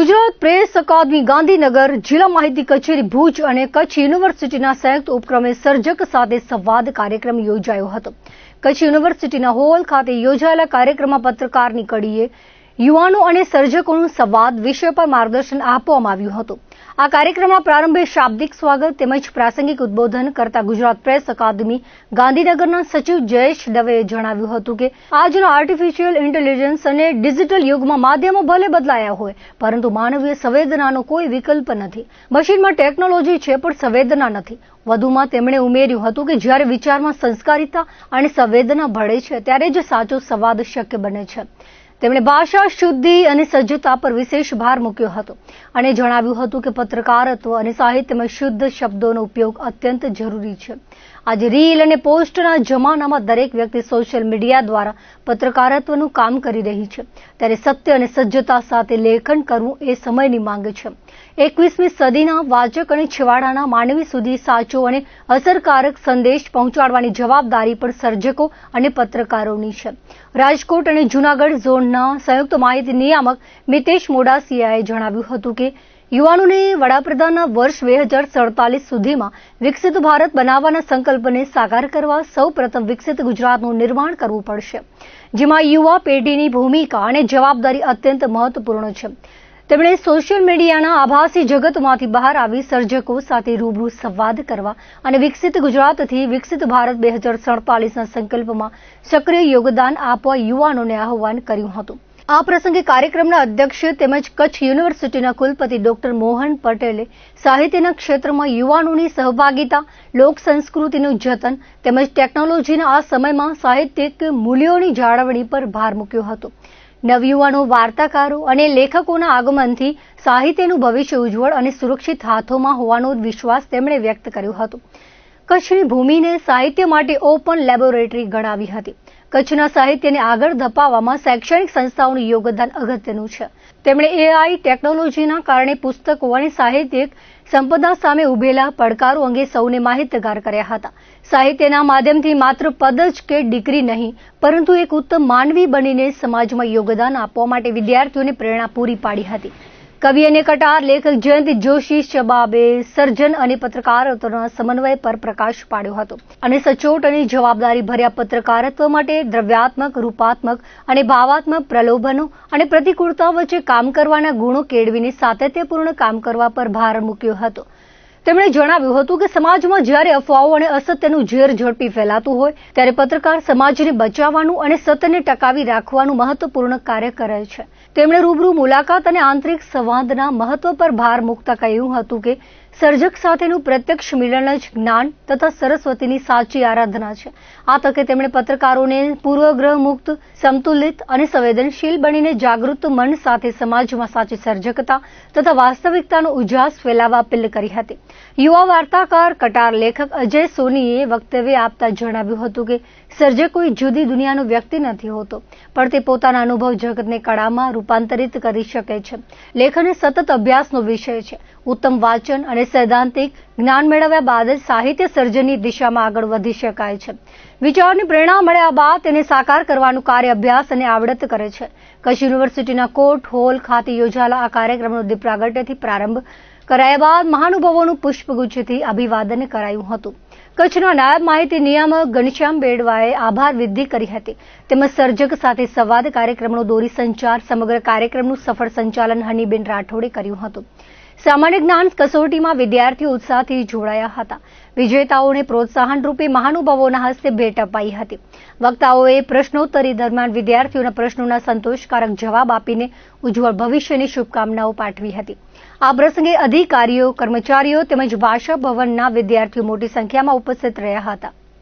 Gujarat press અકાદમી ગાંધીનગર, જિલ્લા માહિતી કચેરી ભુજ અને કચ્છ યુનિવર્સિટીના સંયુક્ત ઉપક્રમે સર્જક સાથે સંવાદ કાર્યક્રમ યોજાયો હતો. કચ્છ યુનિવર્સિટીના હોલ ખાતે યોજાયેલા કાર્યક્રમમાં પત્રકારની કડીએ યુવાનો અને સર્જકોનું સંવાદ વિષય પર માર્ગદર્શન આપવામાં આવ્યું હતું. આ કાર્યક્રમના પ્રારંભે શાબ્દિક સ્વાગત તેમજ પ્રાસંગિક ઉદબોધન કરતા ગુજરાત પ્રેસ અકાદમી ગાંધીનગરના સચિવ જયેશ દવેએ જણાવ્યું હતું કે આજના આર્ટિફિશિયલ ઇન્ટેલિજન્સ અને ડિજિટલ યુગમાં માધ્યમો ભલે બદલાયા હોય, પરંતુ માનવીય સંવેદનાનો કોઈ વિકલ્પ નથી. મશીનમાં ટેકનોલોજી છે પણ સંવેદના નથી. વધુમાં તેમણે ઉમેર્યું હતું કે જ્યારે વિચારમાં સંસ્કારિતા અને સંવેદના ભળે છે ત્યારે જ સાચો સંવાદ શક્ય બને છે. તેમણે ભાષા શુદ્ધિ અને સજ્જતા પર વિશેષ ભાર મૂક્યો હતો અને જણાવ્યું હતું કે પત્રકારત્વ અને સાહિત્યમાં શુદ્ધ શબ્દોનો ઉપયોગ અત્યંત જરૂરી છે. આજે રીલ અને પોસ્ટના જમાનામાં દરેક વ્યક્તિ સોશિયલ મીડિયા દ્વારા પત્રકારત્વનું કામ કરી રહી છે, ત્યારે સત્ય અને સજ્જતા સાથે લેખન કરવું એ સમયની માંગ છે. 21મી સદીના વાચક અને છેવાડાના માનવી સુધી સાચો અને અસરકારક સંદેશ પહોંચાડવાની જવાબદારી પણ સર્જકો અને પત્રકારોની છે. રાજકોટ અને જૂનાગઢ ઝોનના સંયુક્ત માહિતી નિયામક મિતેશ મોડાસિયાએ જણાવ્યું હતું કે યુવાનોને વડાપ્રધાનના વર્ષ 2047 સુધીમાં વિકસિત ભારત બનાવવાના સંકલ્પને સાકાર કરવા સૌપ્રથમ વિકસિત ગુજરાતનું નિર્માણ કરવું પડશે, જેમાં યુવા પેઢીની ભૂમિકા અને જવાબદારી અત્યંત મહત્વપૂર્ણ છે. તેમણે સોશિયલ મીડિયાના આભાસી જગતમાંથી બહાર આવી સર્જકો સાથે રૂબરૂ સંવાદ કરવા અને વિકસિત ગુજરાતથી વિકસિત ભારત 2047ના સંકલ્પમાં સક્રિય યોગદાન આપવા યુવાનોને આહ્વાન કર્યું હતું. આ પ્રસંગે કાર્યક્રમના અધ્યક્ષ તેમજ કચ્છ યુનિવર્સિટીના કુલપતિ ડોક્ટર મોહન પટેલે સાહિત્યના ક્ષેત્રમાં યુવાનોની સહભાગિતા, લોક સંસ્કૃતિનું જતન તેમજ ટેકનોલોજીના આ સમયમાં સાહિત્યિક મૂલ્યોની જાળવણી પર ભાર મૂક્યો હતો. નવયુવાનો, વાર્તાકારો અને લેખકોના આગમનથી સાહિત્યનું ભવિષ્ય ઉજ્જવળ અને સુરક્ષિત હાથોમાં હોવાનો વિશ્વાસ તેમણે વ્યક્ત કર્યો હતો. કચ્છની ભૂમિને સાહિત્ય માટે ઓપન લેબોરેટરી ગણાવી હતી. કચ્છના સાહિત્યને આગળ ધપાવવામાં શૈક્ષણિક સંસ્થાઓનું યોગદાન અગત્યનું છે. તેમણે એઆઈ ટેકનોલોજીના કારણે પુસ્તકો અને સાહિત્યિક સંપદા સામે ઉભેલા પડકારો અંગે સૌને માહિતગાર કર્યા હતા. સાહિત્યના માધ્યમથી માત્ર પદ જ કે ડિગ્રી નહીં, પરંતુ એક ઉત્તમ માનવી બનીને સમાજમાં યોગદાન આપવા માટે વિદ્યાર્થીઓને પ્રેરણા પૂરી પાડી હતી. કવિ અને કટાર લેખક જયંતિ જોશી શબાબે સર્જન અને પત્રકારત્વના સમન્વય પર પ્રકાશ પાડ્યો હતો અને સચોટ અને જવાબદારી ભર્યા પત્રકારત્વ માટે દ્રવ્યાત્મક, રૂપાત્મક અને ભાવાત્મક પ્રલોભનો અને પ્રતિકૂળતા વચ્ચે કામ કરવાના ગુણો કેળવીને સાતત્યપૂર્ણ કામ કરવા પર ભાર મૂક્યો હતો. તેમણે જણાવ્યું હતું કે સમાજમાં જ્યારે અફવાઓ અને અસત્યનું ઝેર ઝડપી ફેલાતું હોય ત્યારે પત્રકાર સમાજને બચાવવાનું અને સત્યને ટકાવી રાખવાનું મહત્વપૂર્ણ કાર્ય કરે છે. તેમણે રૂબરૂ મુલાકાત અને આંતરિક સંવાદના મહત્વ પર ભાર મૂકતા કહ્યું હતું કે સર્જક સાથેનું પ્રત્યક્ષ મિલન જ જ્ઞાન તથા સરસ્વતીની સાચી આરાધના છે. આ તકે તેમણે પત્રકારોને પૂર્વગ્રહ મુક્ત, સમતુલિત અને સંવેદનશીલ બનીને જાગૃત મન સાથે સમાજમાં સાચી સર્જકતા તથા વાસ્તવિકતાનો ઉજાસ ફેલાવવા અપીલ કરી હતી. યુવા વાર્તાકાર, કટાર લેખક અજય સોનીએ વક્તવ્ય આપતા જણાવ્યું હતું કે સર્જક કોઈ જુદી દુનિયાનો વ્યક્તિ નથી હોતો, પણ તે પોતાના અનુભવ જગતને કળામાં રૂપાંતરિત કરી શકે છે. લેખન એ સતત અભ્યાસનો વિષય છે. ઉત્તમ વાંચન અને સૈદ્ધાંતિક જ્ઞાન મેળવ્યા બાદ જ સાહિત્ય સર્જનની દિશામાં આગળ વધી શકાય છે. વિચારની પ્રેરણા મળ્યા બાદ તેને સાકાર કરવાનું કાર્ય અભ્યાસ અને આવડત કરે છે. કચ્છ યુનિવર્સિટીના કોર્ટ હોલ ખાતે યોજાયેલા આ કાર્યક્રમનો દીપ પ્રાગટ્યથી પ્રારંભ કરાયા બાદ મહાનુભાવોનું પુષ્પગુચ્છથી અભિવાદન કરાયું હતું. કચ્છના નાયબ માહિતી નિયામક ઘનશ્યામ બેડવાએ આભાર વિધિ કરી હતી. તેમજ સર્જક સાથે સંવાદ કાર્યક્રમનો દોરી સંચાર સમગ્ર કાર્યક્રમનું સફળ સંચાલન હનીબેન રાઠોડે કર્યું હતું. સામાન્ય જ્ઞાન કસોટીમાં વિદ્યાર્થીઓ ઉત્સાહથી જોડાયા હતા. વિજેતાઓને પ્રોત્સાહન રૂપે મહાનુભાવોના હસ્તે ભેટ અપાઈ હતી. વક્તાઓએ પ્રશ્નોત્તરી દરમિયાન વિદ્યાર્થીઓના પ્રશ્નોના સંતોષકારક જવાબ આપીને ઉજ્જવળ ભવિષ્યની શુભકામનાઓ પાઠવી હતી. આ પ્રસંગે અધિકારીઓ, કર્મચારીઓ તેમજ ભાષા ભવનના વિદ્યાર્થીઓ મોટી સંખ્યામાં ઉપસ્થિત રહ્યા હતા.